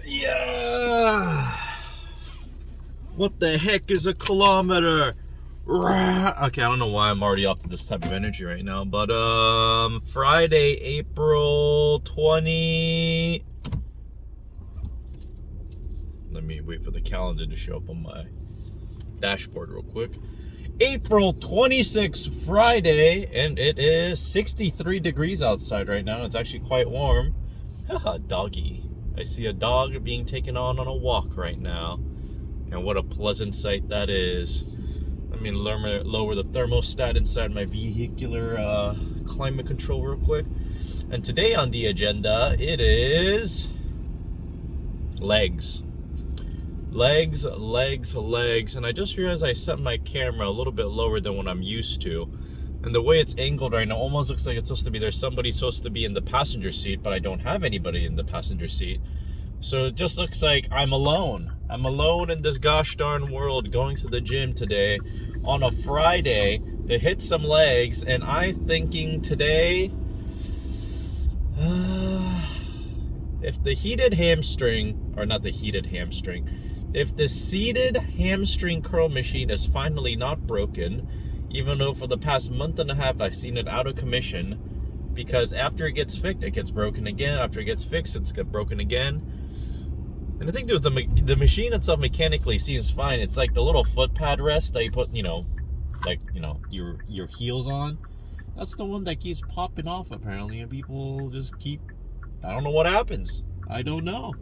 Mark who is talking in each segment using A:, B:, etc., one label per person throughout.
A: Yeah. What the heck is a kilometer? Okay, I don't know why I'm already off to this type of energy right now, but Friday, April 20. Let me wait for the calendar to show up on my dashboard real quick. April 26th, Friday, and it is 63 degrees outside right now. It's actually quite warm. Haha, doggy. I see a dog being taken on a walk right now. And what a pleasant sight that is. Let me lower the thermostat inside my vehicular climate control real quick. And today on the agenda, it is legs. Legs. And I just realized I set my camera a little bit lower than what I'm used to. And the way it's angled right now almost looks like it's supposed to be there's somebody supposed to be in the passenger seat, but I don't have anybody in the passenger seat. So it just looks like I'm alone. I'm alone in this gosh darn world going to the gym today on a Friday to hit some legs. And I'm thinking today, if the heated hamstring, or not the heated hamstring, if the seated hamstring curl machine is finally not broken, even though for the past month and a half I've seen it out of commission, because after it gets fixed, it gets broken again. After it gets fixed, it's get broken again. And I think there's the machine itself mechanically seems fine. It's like the little foot pad rest that you put, your heels on. That's the one that keeps popping off apparently, and people just keep, I don't know what happens. I don't know.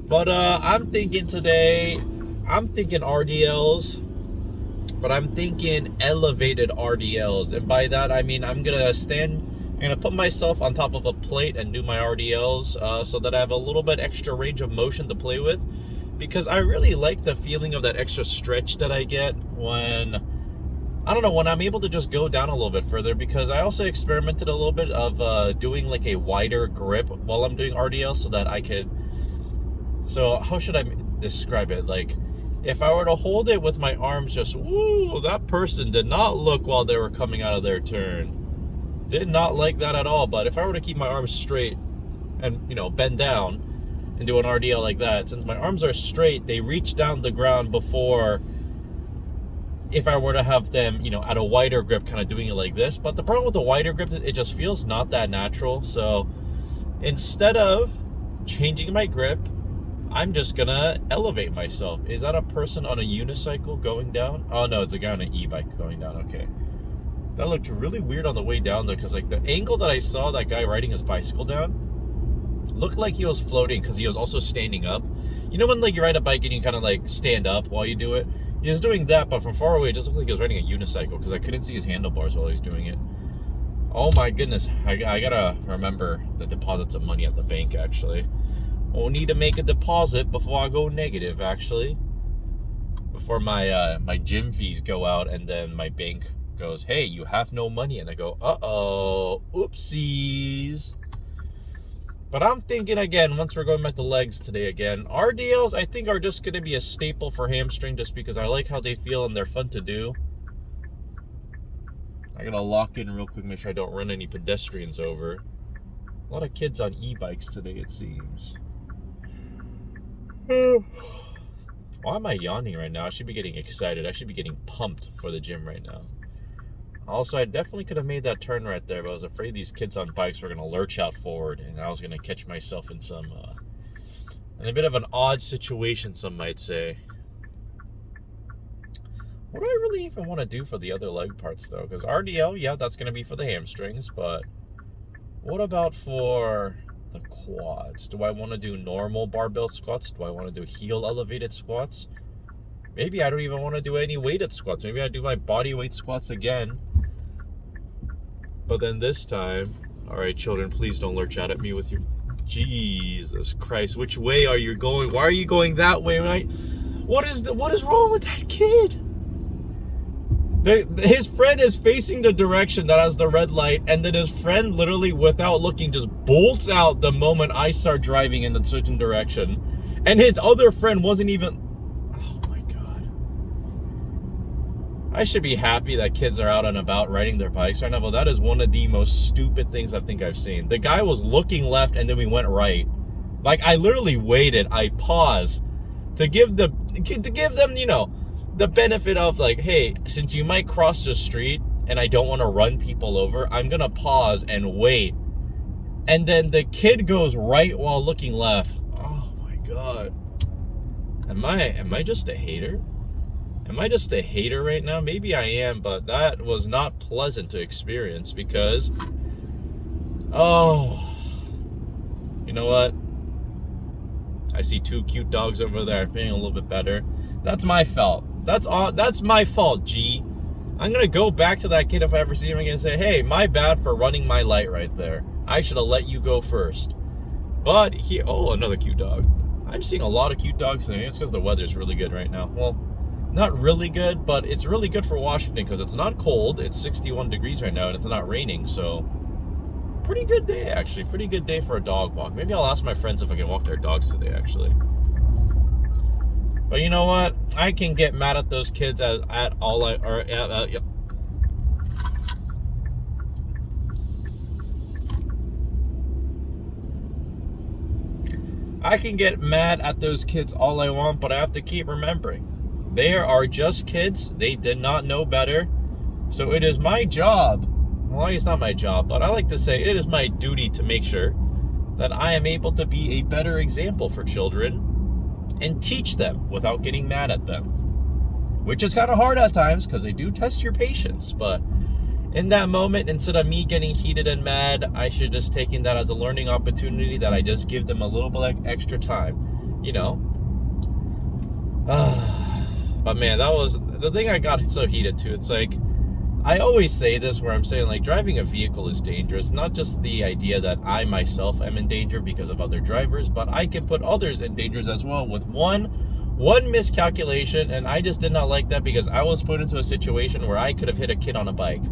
A: But I'm thinking RDLs, but I'm thinking elevated RDLs. And by that, I mean I'm going to put myself on top of a plate and do my RDLs so that I have a little bit extra range of motion to play with. Because I really like the feeling of that extra stretch that I get when I'm able to just go down a little bit further. Because I also experimented a little bit of doing like a wider grip while I'm doing RDL so that I could... So how should I describe it? Like, if I were to hold it with my arms just, woo, that person did not look while they were coming out of their turn. Did not like that at all. But if I were to keep my arms straight and, bend down and do an RDL like that, since my arms are straight, they reach down the ground before, if I were to have them, at a wider grip, kind of doing it like this. But the problem with the wider grip is it just feels not that natural. So instead of changing my grip, I'm just gonna elevate myself. Is that a person on a unicycle going down? Oh no, it's a guy on an e-bike going down. Okay. That looked really weird on the way down though, because like the angle that I saw that guy riding his bicycle down looked like he was floating because he was also standing up. You know when like you ride a bike and you kind of like stand up while you do it? He was doing that, but from far away it just looked like he was riding a unicycle because I couldn't see his handlebars while he was doing it. Oh my goodness, I gotta remember the deposits of money at the bank actually. We'll need to make a deposit before I go negative actually. Before my my gym fees go out and then my bank goes, hey, you have no money, and I go, uh-oh, oopsies. But I'm thinking again, once we're going back to legs today again, RDLs I think are just going to be a staple for hamstring just because I like how they feel and they're fun to do. I gotta lock in real quick, make sure I don't run any pedestrians over. A lot of kids on e-bikes today, it seems. Why am I yawning right now? I should be getting excited. I should be getting pumped for the gym right now. Also, I definitely could have made that turn right there, but I was afraid these kids on bikes were going to lurch out forward, and I was going to catch myself in in a bit of an odd situation, some might say. What do I really even want to do for the other leg parts, though? Because RDL, yeah, that's going to be for the hamstrings, but what about for the quads? Do I want to do normal barbell squats? Do I want to do heel elevated squats? Maybe I don't even want to do any weighted squats. Maybe I do my body weight squats again. But then this time, all right, children, please don't lurch out at me with your... Jesus Christ, which way are you going? Why are you going that way, right? What is wrong with that kid? His friend is facing the direction that has the red light, and then his friend literally, without looking, just bolts out the moment I start driving in a certain direction. And his other friend wasn't even... Oh my God. I should be happy that kids are out and about riding their bikes right now, but that is one of the most stupid things I think I've seen. The guy was looking left and then we went right. Like, I literally waited. I paused to give them, the benefit of like, hey, since you might cross the street and I don't want to run people over, I'm gonna pause and wait. And then the kid goes right while looking left. Oh my God. Am I just a hater? Am I just a hater right now? Maybe I am, but that was not pleasant to experience because, oh, you know what? I see 2 cute dogs over there feeling a little bit better. That's my fault. That's my fault, G. I'm gonna go back to that kid if I ever see him again and say, hey, my bad for running my light right there. I should have let you go first. But another cute dog. I'm seeing a lot of cute dogs today. It's because the weather's really good right now. Well, not really good, but it's really good for Washington because it's not cold. It's 61 degrees right now and it's not raining, so pretty good day, actually. Pretty good day for a dog walk. Maybe I'll ask my friends if I can walk their dogs today, actually. But you know what? I can get mad at those kids yep. I can get mad at those kids all I want, but I have to keep remembering. They are just kids. They did not know better. So it is my job. Well, it's not my job, but I like to say it is my duty to make sure that I am able to be a better example for children and teach them without getting mad at them. Which is kind of hard at times because they do test your patience. But in that moment, instead of me getting heated and mad, I should just taking that as a learning opportunity that I just give them a little bit extra time, you know. But man, that was the thing I got so heated to. It's like, I always say this where I'm saying like driving a vehicle is dangerous. Not just the idea that I myself am in danger because of other drivers, but I can put others in danger as well with one miscalculation. And I just did not like that because I was put into a situation where I could have hit a kid on a bike.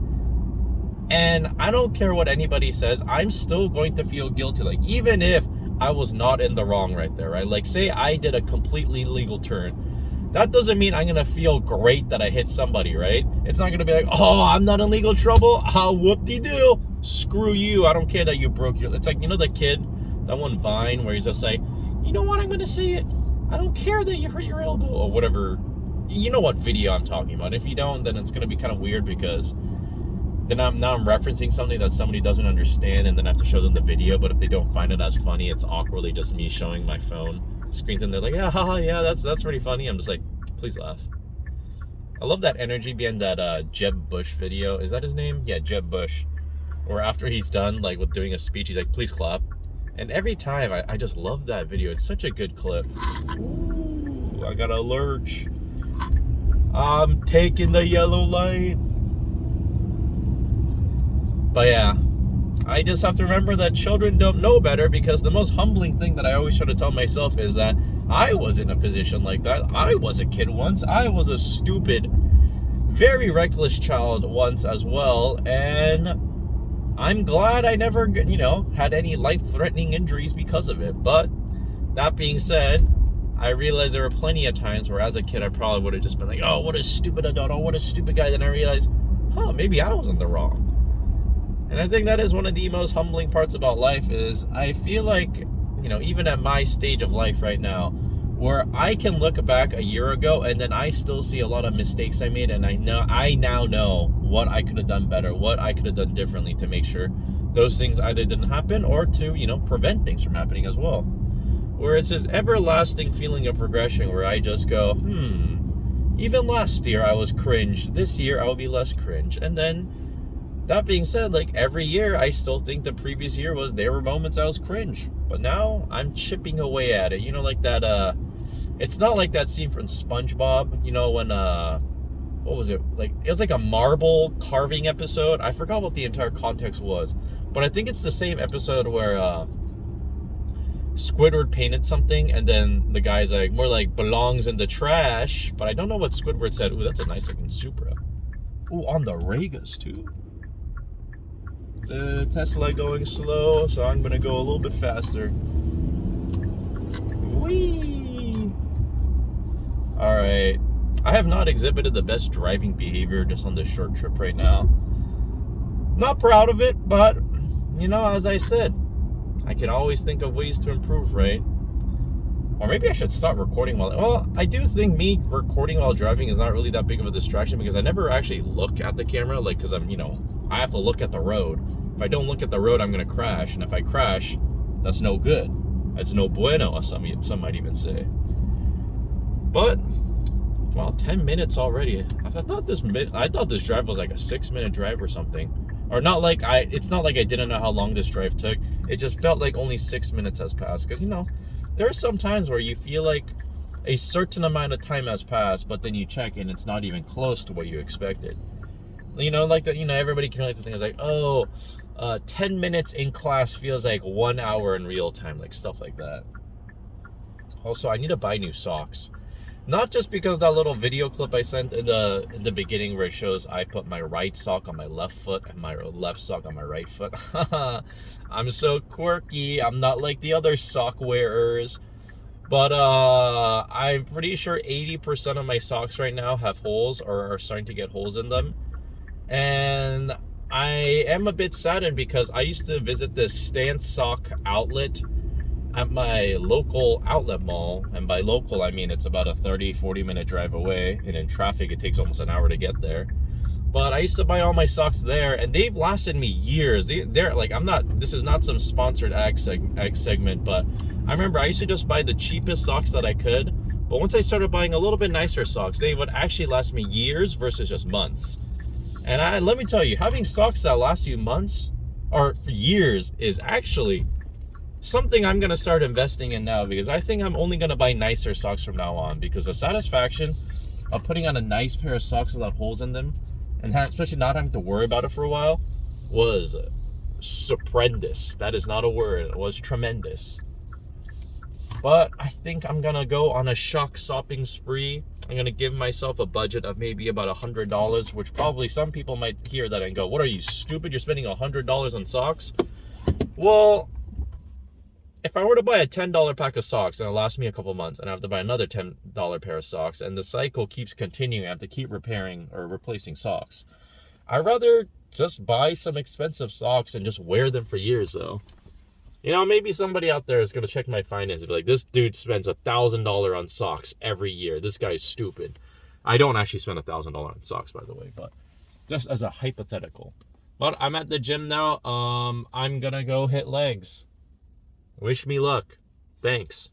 A: And I don't care what anybody says, I'm still going to feel guilty. Like, even if I was not in the wrong right there, right? Like, say I did a completely legal turn. That doesn't mean I'm going to feel great that I hit somebody, right? It's not going to be like, oh, I'm not in legal trouble. Whoop-de-doo. Screw you. I don't care that you broke your... It's like, you know the kid, that one Vine where he's just like, you know what, I'm going to say it. I don't care that you hurt your elbow or whatever. You know what video I'm talking about. If you don't, then it's going to be kind of weird because then I'm referencing something that somebody doesn't understand and then I have to show them the video. But if they don't find it as funny, it's awkwardly just me showing my phone screens and they're like, yeah, haha, yeah, that's pretty funny. I'm just like, please laugh. I love that energy behind that Jeb Bush video. Is that his name? Yeah, Jeb Bush. Where after he's done like with doing a speech, he's like, please clap. And every time I just love that video. It's such a good clip. Ooh, I got a lurch. I'm taking the yellow light. But yeah, I just have to remember that children don't know better, because the most humbling thing that I always try to tell myself is that I was in a position like that. I was a kid once. I was a stupid, very reckless child once as well. And I'm glad I never, had any life-threatening injuries because of it. But that being said, I realized there were plenty of times where as a kid I probably would have just been like, oh, what a stupid adult, oh, what a stupid guy. Then I realized, maybe I was in the wrong. And I think that is one of the most humbling parts about life is I feel like, even at my stage of life right now, where I can look back a year ago and then I still see a lot of mistakes I made, and I now know what I could have done better, what I could have done differently to make sure those things either didn't happen or to, prevent things from happening as well. Where it's this everlasting feeling of regression where I just go, even last year I was cringe. This year I will be less cringe. And then that being said, like every year, I still think the previous year there were moments I was cringe, but now I'm chipping away at it. Like that, it's not like that scene from SpongeBob, when, what was it? Like, it was like a marble carving episode. I forgot what the entire context was, but I think it's the same episode where, Squidward painted something and then the guy's like, more like belongs in the trash, but I don't know what Squidward said. Ooh, that's a nice looking Supra. Ooh, on the Regas too. The Tesla going slow, so I'm gonna go a little bit faster. Whee! Alright. I have not exhibited the best driving behavior just on this short trip right now. Not proud of it, but, as I said, I can always think of ways to improve, right? Or maybe I should start recording while... Well, I do think me recording while driving is not really that big of a distraction because I never actually look at the camera, like, because I'm, you know, I have to look at the road. If I don't look at the road, I'm going to crash. And if I crash, that's no good. That's no bueno, some might even say. But, well, 10 minutes already. I thought this drive was like a 6-minute drive or something. Or not like it's not like I didn't know how long this drive took. It just felt like only 6 minutes has passed. Because, you know, there are some times where you feel like a certain amount of time has passed, but then you check and it's not even close to what you expected. You know, like that, you know, everybody can like the thing is like, oh, 10 minutes in class feels like 1 hour in real time, like stuff like that. Also, I need to buy new socks. Not just because of that little video clip I sent in the beginning where it shows I put my right sock on my left foot and my left sock on my right foot. I'm so quirky. I'm not like the other sock wearers. But I'm pretty sure 80% of my socks right now have holes or are starting to get holes in them. And I am a bit saddened because I used to visit this Stance sock outlet at my local outlet mall, and by local I mean it's about a 30-40 minute drive away, and in traffic it takes almost an hour to get there. But I used to buy all my socks there, and they've lasted me years. They're like, this is not some sponsored ad segment, but I remember I used to just buy the cheapest socks that I could, but once I started buying a little bit nicer socks, they would actually last me years versus just months. And let me tell you, having socks that last you months or for years is actually something I'm going to start investing in now, because I think I'm only going to buy nicer socks from now on, because the satisfaction of putting on a nice pair of socks without holes in them, and especially not having to worry about it for a while, was stupendous. That is not a word. It was tremendous. But I think I'm going to go on a shock shopping spree. I'm going to give myself a budget of maybe about $100, which probably some people might hear that and go, what are you, stupid? You're spending $100 on socks? Well, if I were to buy a $10 pack of socks and it lasts me a couple months, and I have to buy another $10 pair of socks, and the cycle keeps continuing, I have to keep repairing or replacing socks, I'd rather just buy some expensive socks and just wear them for years, though. You know, maybe somebody out there is going to check my finances and be like, this dude spends $1,000 on socks every year. This guy's stupid. I don't actually spend $1,000 on socks, by the way, but just as a hypothetical. But I'm at the gym now. I'm going to go hit legs. Wish me luck. Thanks.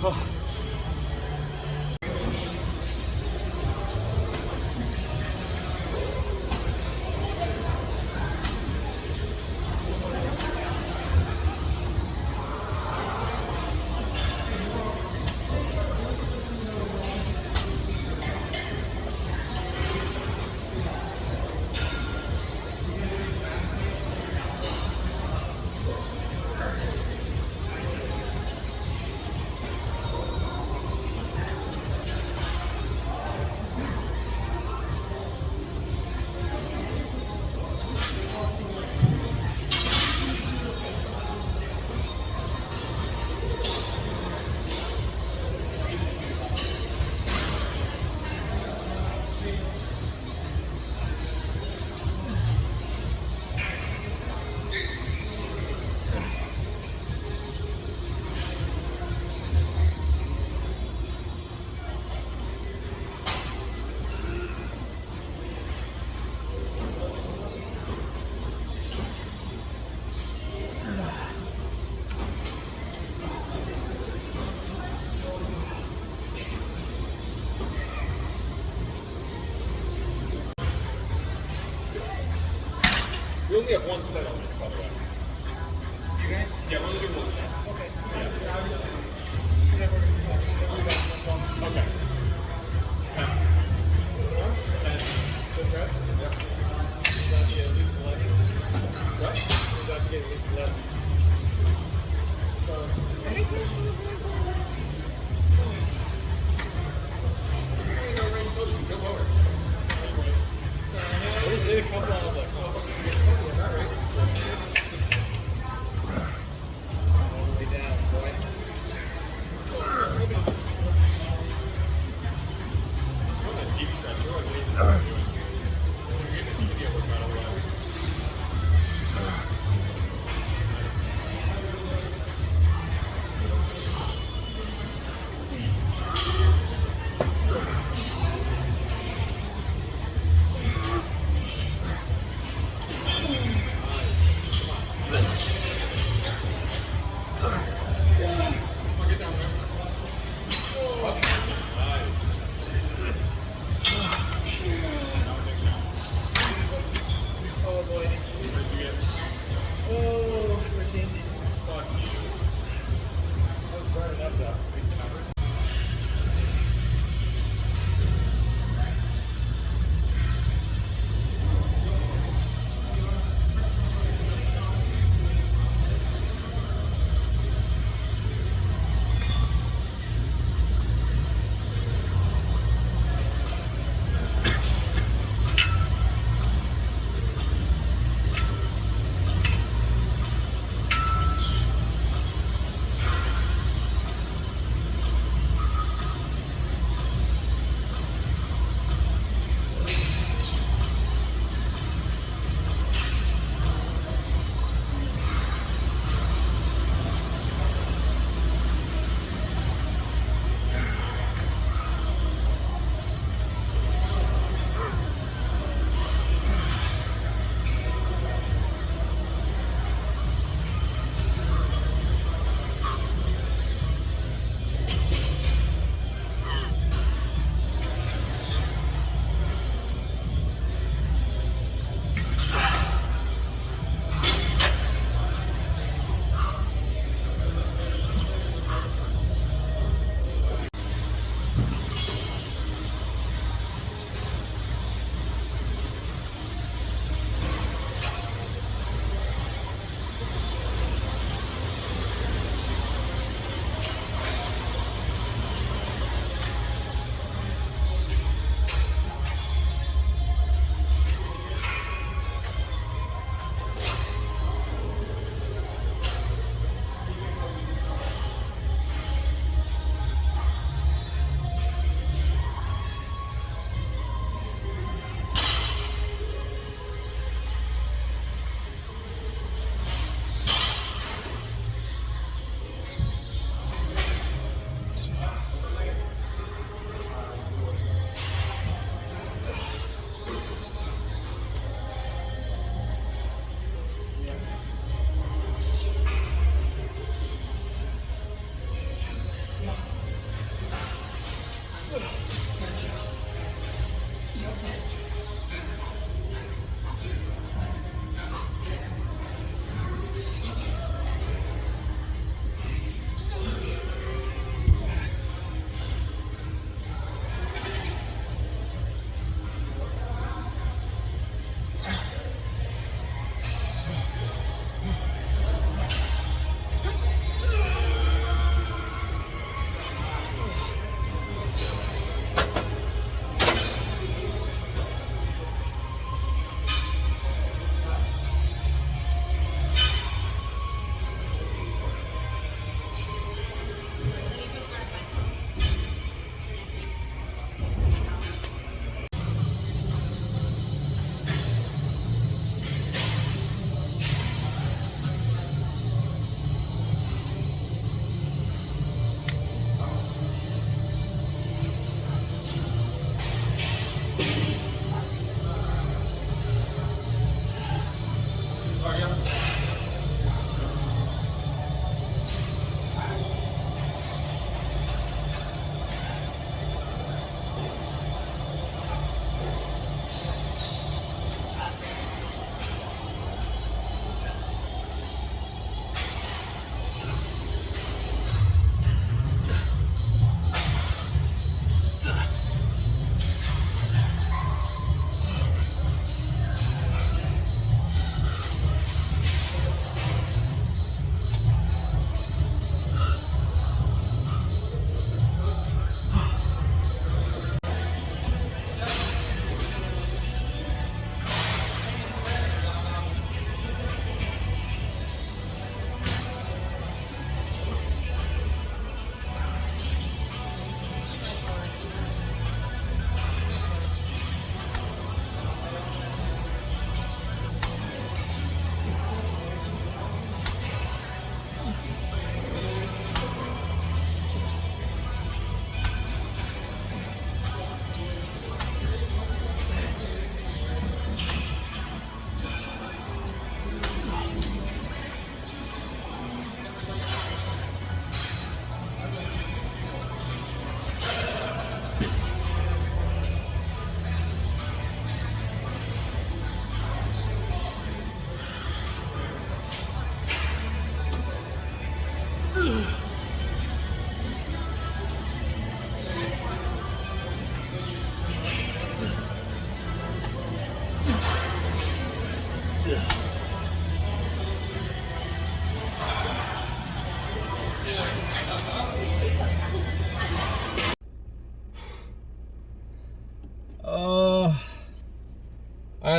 B: We only have one set on this, by the way. You guys? Yeah, we're only doing one set. Okay. Yeah. Okay. 10 reps? Yep. Does that get at least 11? What? Does that get at least 11? I just did a couple, I was like, oh, all right. All the way down, boy. Let's go.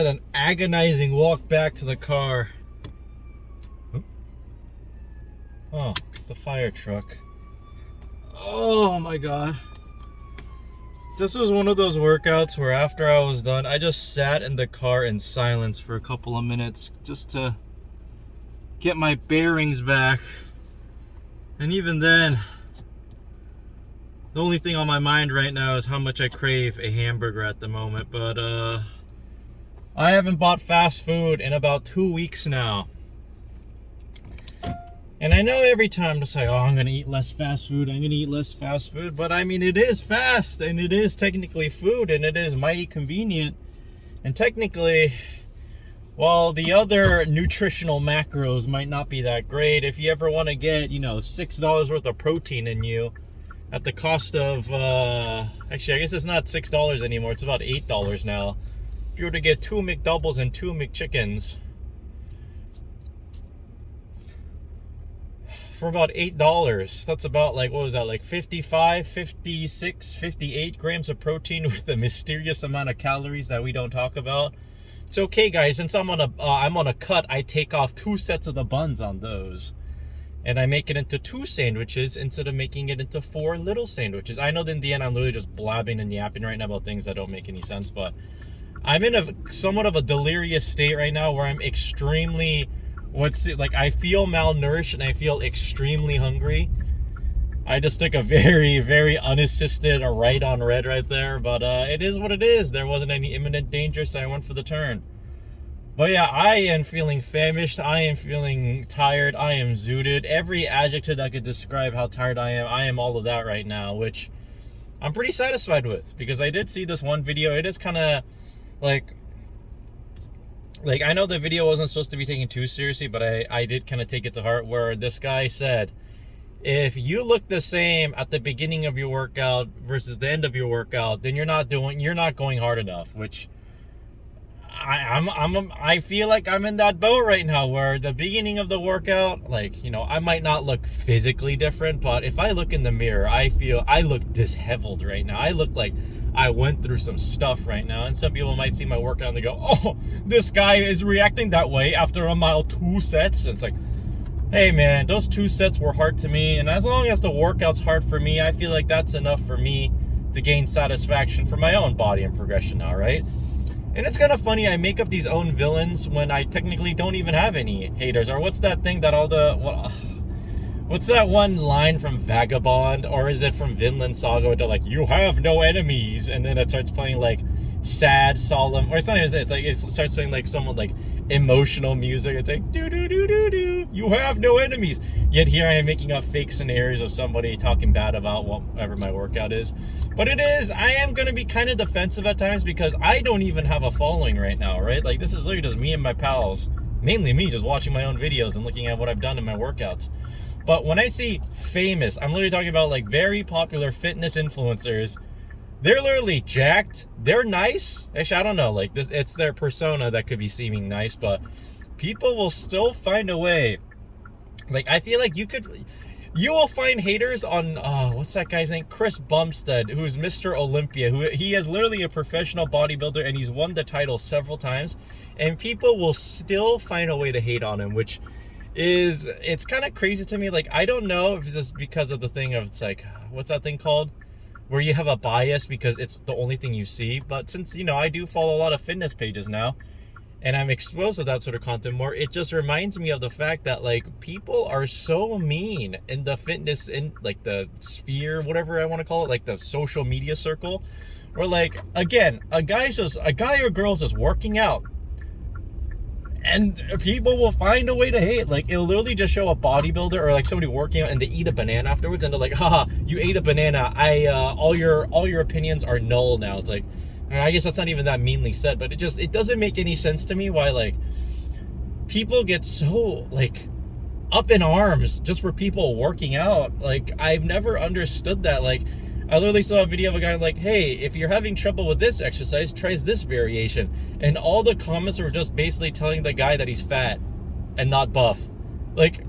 A: had an agonizing walk back to the car. Oh, it's the fire truck. Oh my god. This was one of those workouts where after I was done, I just sat in the car in silence for a couple of minutes just to get my bearings back. And even then, the only thing on my mind right now is how much I crave a hamburger at the moment. But I haven't bought fast food in about 2 weeks now. And I know every time to say, oh, I'm going to eat less fast food, I'm going to eat less fast food. But I mean, it is fast, and it is technically food, and it is mighty convenient. And technically, while the other nutritional macros might not be that great, if you ever want to get, you know, $6 worth of protein in you at the cost of, actually, I guess it's not $6 anymore, it's about $8 now. If you were to get 2 McDoubles and 2 McChickens for about $8, that's about like, what was that, like 55, 56, 58 grams of protein with a mysterious amount of calories that we don't talk about. It's okay, guys, since I'm on a cut, I take off 2 sets of the buns on those. And I make it into 2 sandwiches instead of making it into 4 little sandwiches. I know that in the end I'm literally just blabbing and yapping right now about things that don't make any sense, but I'm in a somewhat of a delirious state right now where I'm extremely, I feel malnourished and I feel extremely hungry. I just took a very, very unassisted right on red right there, but it is what it is. There wasn't any imminent danger, so I went for the turn. But yeah, I am feeling famished. I am feeling tired. I am zooted. Every adjective that could describe how tired I am all of that right now, which I'm pretty satisfied with, because I did see this one video. It is kind of like I know the video wasn't supposed to be taken too seriously, but I did kind of take it to heart, where this guy said, if you look the same at the beginning of your workout versus the end of your workout, then you're not going hard enough, which I feel like I'm in that boat right now, where the beginning of the workout, like, you know, I might not look physically different, but if I look in the mirror, I feel I look disheveled right now. I look like I went through some stuff right now. And some people might see my workout and they go, oh, this guy is reacting that way after a mile 2 sets. And it's like, hey man, those 2 sets were hard to me, and as long as the workout's hard for me, I feel like that's enough for me to gain satisfaction for my own body and progression now, right? And it's kind of funny, I make up these own villains when I technically don't even have any haters. Or what's that thing that what's that one line from Vagabond, or is it from Vinland Saga, where they're like, you have no enemies, and then it starts playing like sad, solemn, or it's not even, it's like, it starts playing like somewhat like emotional music. It's like, do do do do do, you have no enemies. Yet here I am making up fake scenarios of somebody talking bad about whatever my workout is. But I am going to be kind of defensive at times, because I don't even have a following right now, right? Like, this is literally just me and my pals, mainly me, just watching my own videos and looking at what I've done in my workouts. But when I see famous, I'm literally talking about like very popular fitness influencers. They're literally jacked. They're nice. Actually, I don't know. Like, this, it's their persona that could be seeming nice, but people will still find a way. Like, I feel like you will find haters on, what's that guy's name? Chris Bumstead, who's Mr. Olympia, he is literally a professional bodybuilder, and he's won the title several times, and people will still find a way to hate on him, which is, it's kind of crazy to me. Like, I don't know if it's just because of the thing of, it's like, what's that thing called? Where you have a bias because it's the only thing you see. But since, you know, I do follow a lot of fitness pages now, and I'm exposed to that sort of content more, it just reminds me of the fact that, like, people are so mean in the fitness, in like the sphere, whatever I want to call it, like the social media circle, where, like, again, a guy or girl's just working out, and people will find a way to hate. Like, it'll literally just show a bodybuilder or like somebody working out, and they eat a banana afterwards, and they're like, haha, you ate a banana, all your opinions are null now. It's like, I guess that's not even that meanly said, but it doesn't make any sense to me why, like, people get so, like, up in arms just for people working out. Like, I've never understood that. Like, I literally saw a video of a guy like, hey, if you're having trouble with this exercise, try this variation. And all the comments were just basically telling the guy that he's fat and not buff. Like,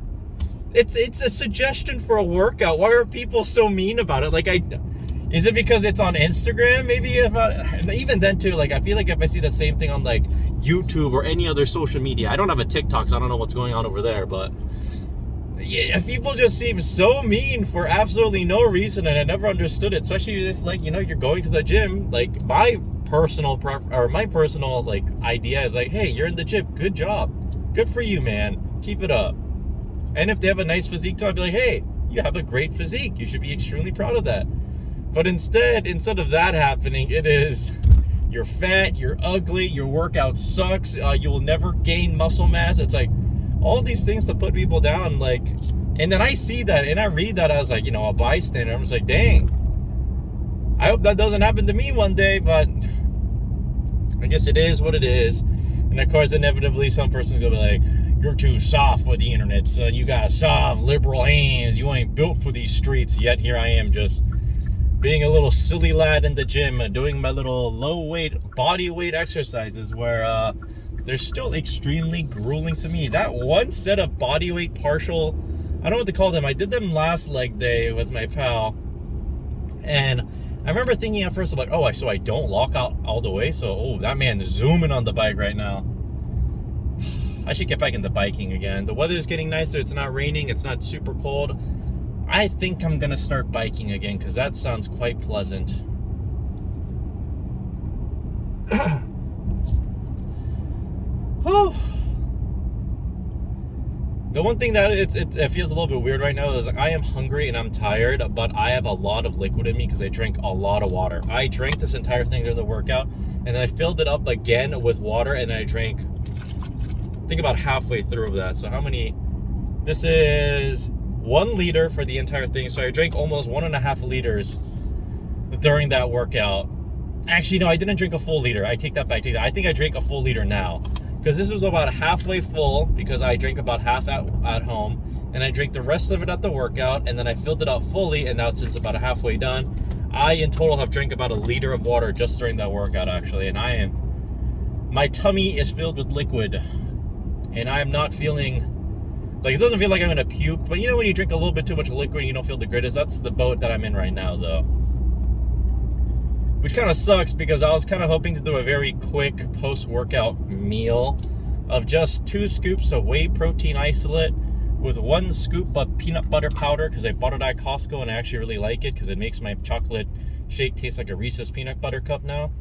A: it's a suggestion for a workout. Why are people so mean about it? Like, Is it because it's on Instagram? Maybe even then too, like I feel like if I see the same thing on like YouTube or any other social media, I don't have a TikTok, so I don't know what's going on over there, but yeah, people just seem so mean for absolutely no reason, and I never understood it. Especially if, like, you know, you're going to the gym. Like my personal like idea is like, hey, you're in the gym, good job, good for you, man, keep it up. And if they have a nice physique too, I'd be like, hey, you have a great physique, you should be extremely proud of that. But instead of that happening, it is, you're fat, you're ugly, your workout sucks, you will never gain muscle mass. It's like all these things to put people down, like, and then I see that and I read that as like, you know, a bystander. I'm just like, dang, I hope that doesn't happen to me one day, but I guess it is what it is. And of course, inevitably, some person will be like, you're too soft for the internet, son. You got soft, liberal hands. You ain't built for these streets. Yet here I am, just being a little silly lad in the gym, doing my little low weight, body weight exercises where they're still extremely grueling to me. That one set of body weight partial, I don't know what to call them. I did them last leg day with my pal. And I remember thinking at first, like, oh, so I don't lock out all the way. So, oh, that man's zooming on the bike right now. I should get back into biking again. The weather's getting nicer. It's not raining. It's not super cold. I think I'm going to start biking again because that sounds quite pleasant. The one thing that it feels a little bit weird right now is I am hungry and I'm tired, but I have a lot of liquid in me because I drank a lot of water. I drank this entire thing during the workout, and then I filled it up again with water, and I drank, I think, about halfway through of that. So how many? This is 1 liter for the entire thing. So I drank almost 1.5 liters during that workout. Actually, no, I didn't drink a full liter. I take that back. I think I drank a full liter now, because this was about halfway full, because I drank about half at home, and I drank the rest of it at the workout, and then I filled it up fully, and now since about halfway done, I in total have drank about 1 liter of water just during that workout, actually. And my tummy is filled with liquid, and I'm not feeling, like, it doesn't feel like I'm gonna puke, but you know when you drink a little bit too much liquid and you don't feel the greatest? That's the boat that I'm in right now, though. Which kind of sucks, because I was kind of hoping to do a very quick post-workout meal of just 2 scoops of whey protein isolate with 1 scoop of peanut butter powder, because I bought it at Costco and I actually really like it because it makes my chocolate shake taste like a Reese's peanut butter cup now.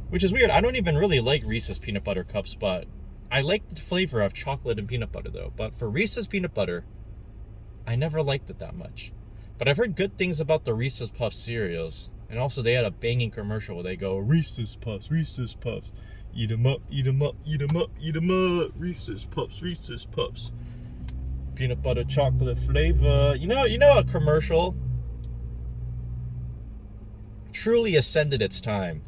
A: Which is weird. I don't even really like Reese's peanut butter cups, but I like the flavor of chocolate and peanut butter though. But for Reese's peanut butter, I never liked it that much. But I've heard good things about the Reese's Puffs cereals. And also they had a banging commercial where they go, Reese's Puffs, Reese's Puffs. Eat 'em up, eat 'em up, eat 'em up, eat 'em up. Reese's Puffs, Reese's Puffs. Peanut butter chocolate flavor. You know a commercial truly ascended its time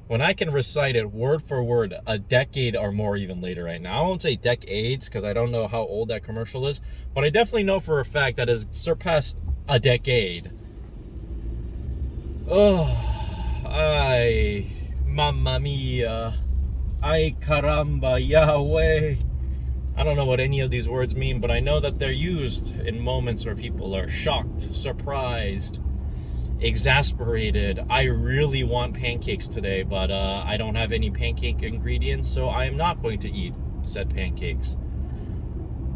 A: when I can recite it word for word a decade or more even later right now. I won't say decades because I don't know how old that commercial is, but I definitely know for a fact that has surpassed a decade. Oh, ay, mamma mia, ay caramba, Yahweh. I don't know what any of these words mean, but I know that they're used in moments where people are shocked, surprised, exasperated. I really want pancakes today, but I don't have any pancake ingredients, so I am not going to eat said pancakes.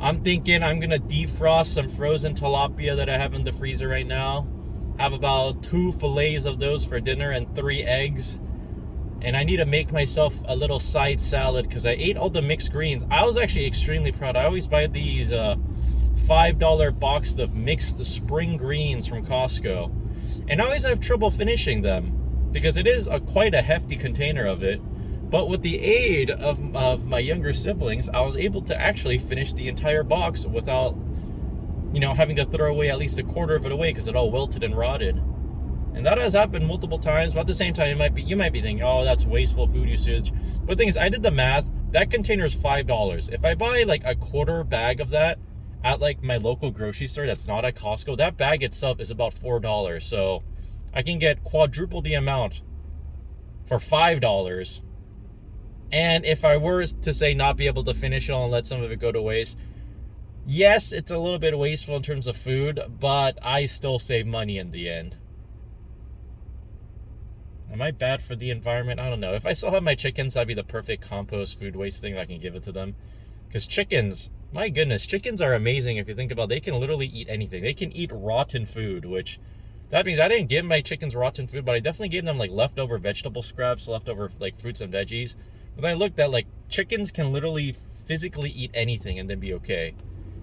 A: I'm thinking I'm going to defrost some frozen tilapia that I have in the freezer right now. Have about 2 fillets of those for dinner and 3 eggs. And I need to make myself a little side salad because I ate all the mixed greens. I was actually extremely proud. I always buy these $5 box of mixed spring greens from Costco. And I always have trouble finishing them because it is quite a hefty container of it. But with the aid of my younger siblings, I was able to actually finish the entire box without, you know, having to throw away at least a quarter of it away because it all wilted and rotted. And that has happened multiple times, but at the same time, you might be thinking, oh, that's wasteful food usage. But the thing is, I did the math. That container is $5. If I buy like a quarter bag of that at like my local grocery store that's not at Costco, that bag itself is about $4. So I can get quadruple the amount for $5. And if I were to say not be able to finish it all and let some of it go to waste, yes, it's a little bit wasteful in terms of food, but I still save money in the end. Am I bad for the environment? I don't know. If I still have my chickens, that'd be the perfect compost food waste thing that I can give it to them. Because chickens, my goodness, chickens are amazing if you think about it. They can literally eat anything. They can eat rotten food, which that means I didn't give my chickens rotten food, but I definitely gave them like leftover vegetable scraps, leftover like fruits and veggies. But then I looked at like chickens can literally physically eat anything and then be okay.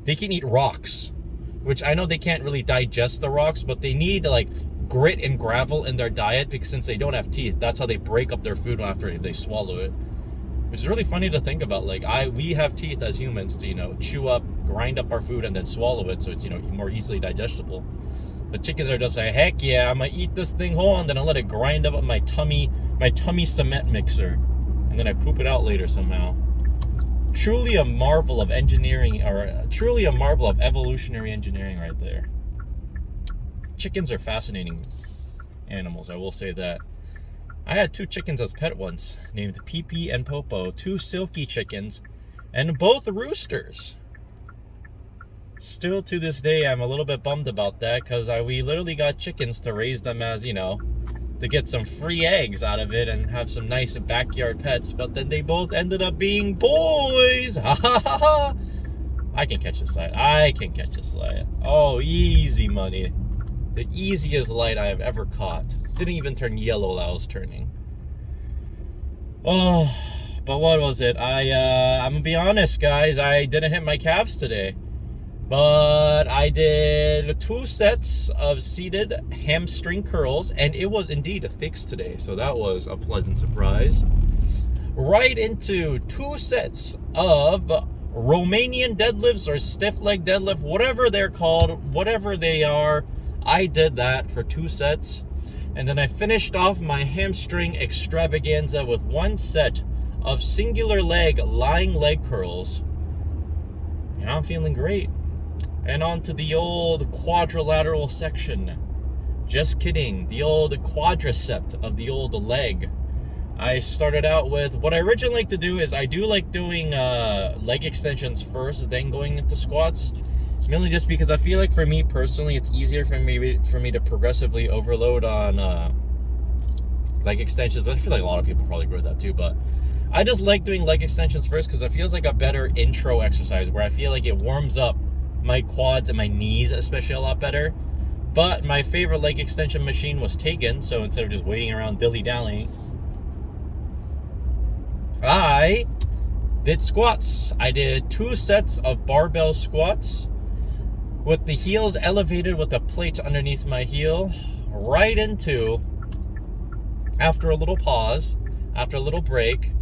A: They can eat rocks, which I know they can't really digest the rocks, but they need like grit and gravel in their diet because since they don't have teeth, that's how they break up their food after they swallow it. Which is really funny to think about. Like we have teeth as humans to, you know, chew up, grind up our food and then swallow it so it's, you know, more easily digestible. But chickens are just like, heck yeah, I'm gonna eat this thing whole and then I'll let it grind up my tummy cement mixer. And then I poop it out later somehow. Truly a marvel of engineering, or truly a marvel of evolutionary engineering right there. Chickens are fascinating animals, I will say that. I had 2 chickens as pet once, named Pee-Pee and Popo, 2 silky chickens, and both roosters. Still to this day, I'm a little bit bummed about that, because we literally got chickens to raise them as, you know, to get some free eggs out of it and have some nice backyard pets, but then they both ended up being boys. Ha ha ha ha. I can catch this light. I can catch this light. Oh, easy money. The easiest light I have ever caught. Didn't even turn yellow while I was turning. Oh, but what was it? I'm gonna be honest, guys. I didn't hit my calves today. But I did 2 sets of seated hamstring curls, and it was indeed a fix today. So that was a pleasant surprise. Right into 2 sets of Romanian deadlifts or stiff leg deadlift, whatever they're called, whatever they are. I did that for 2 sets. And then I finished off my hamstring extravaganza with 1 set of singular leg lying leg curls. And I'm feeling great. And on to the old quadrilateral section. Just kidding, the old quadricep of the old leg. I started out with, what I originally like to do is I do like doing leg extensions first, then going into squats. Mainly just because I feel like for me personally, it's easier for me to progressively overload on leg extensions. But I feel like a lot of people probably agree with that too. But I just like doing leg extensions first because it feels like a better intro exercise where I feel like it warms up my quads and my knees especially a lot better. But my favorite leg extension machine was taken, so instead of just waiting around dilly-dallying, I did squats. I did 2 sets of barbell squats with the heels elevated with a plate underneath my heel, right into, after a little pause, after a little break,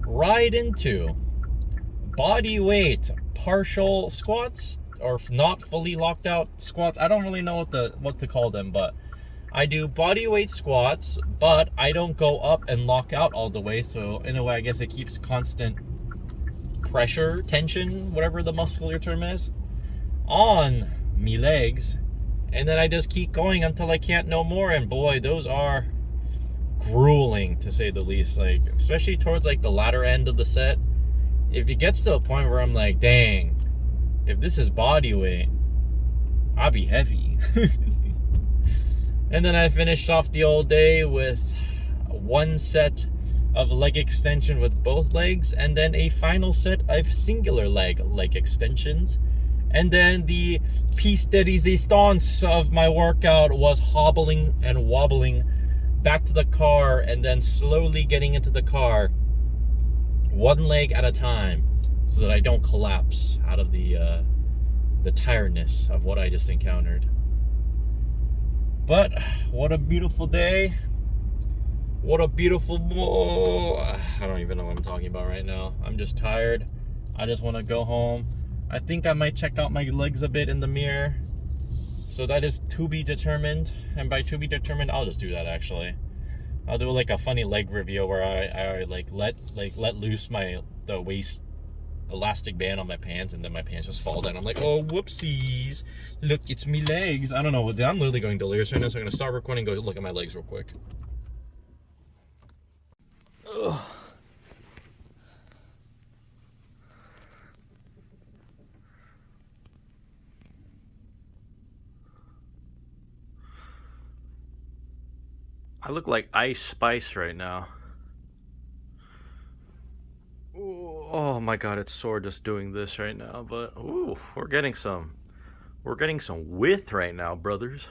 A: right into body weight partial squats, or not fully locked out squats. I don't really know what to call them, but I do body weight squats, but I don't go up and lock out all the way. So in a way, I guess it keeps constant pressure, tension, whatever the muscular term is, on me legs. And then I just keep going until I can't no more. And boy, those are grueling to say the least. Like, especially towards like the latter end of the set. If it gets to a point where I'm like, dang, if this is body weight, I'll be heavy. And then I finished off the old day with 1 set of leg extension with both legs, and then a final set of singular leg extensions. And then the piece de resistance of my workout was hobbling and wobbling back to the car, and then slowly getting into the car, 1 leg at a time, so that I don't collapse out of the tiredness of what I just encountered. But what a beautiful day. What a beautiful... I don't even know what I'm talking about right now. I'm just tired. I just want to go home. I think I might check out my legs a bit in the mirror. So that is to be determined. And by to be determined, I'll just do that actually. I'll do like a funny leg review where I let loose the waist elastic band on my pants, and then my pants just fall down. I'm like, oh, whoopsies. Look, it's me legs. I don't know. I'm literally going delirious right now, so I'm going to start recording and go look at my legs real quick. Ugh. I look like Ice Spice right now. Ooh, oh my god, it's sore just doing this right now, but ooh, we're getting some width right now, brothers.